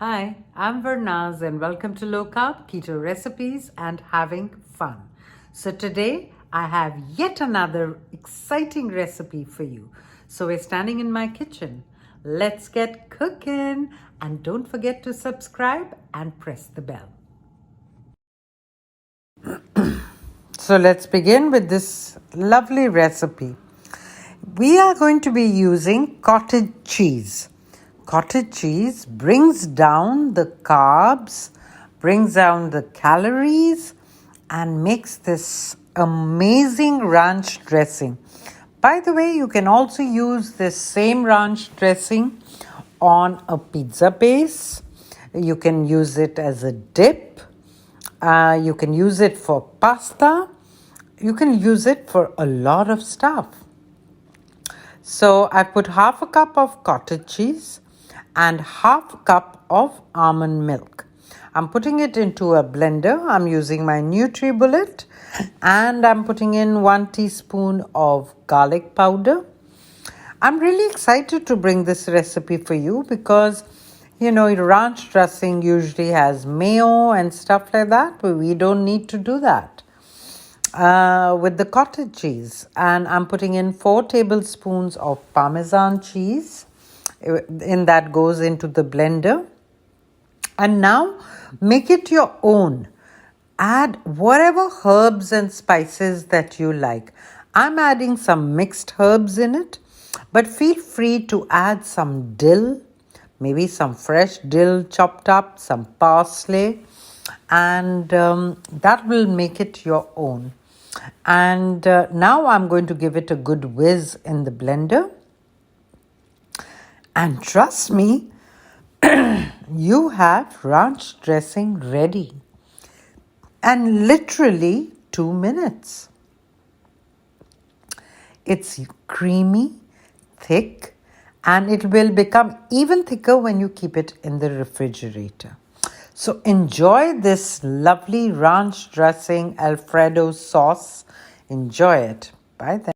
Hi, I'm Vernaz and welcome to Low Carb Keto Recipes and Having Fun. So today I have yet another exciting recipe for you. So we're standing in my kitchen. Let's get cooking and don't forget to subscribe and press the bell. So let's begin with this lovely recipe. We are going to be using cottage cheese. Cottage cheese brings down the carbs, brings down the calories, and makes this amazing ranch dressing. By the way, you can also use this same ranch dressing on a pizza base. You can use it as a dip. You can use it for pasta. You can use it for a lot of stuff. So I put half a cup of cottage cheese and half a cup of almond milk. I'm putting it into a blender. I'm using my NutriBullet and I'm putting in 1 teaspoon of garlic powder. I'm really excited to bring this recipe for you because, ranch dressing usually has mayo and stuff like that, but we don't need to do that with the cottage cheese. And I'm putting in 4 tablespoons of parmesan cheese. In that goes into the blender. And now make it your own. Add whatever herbs and spices that you like. I'm adding some mixed herbs in it, but feel free to add some dill, maybe some fresh dill chopped up, some parsley, and that will make it your own. And now I'm going to give it a good whiz in the blender. And trust me, you have ranch dressing ready. And literally 2 minutes. It's creamy, thick, and it will become even thicker when you keep it in the refrigerator. So enjoy this lovely ranch dressing Alfredo sauce. Enjoy it. Bye then.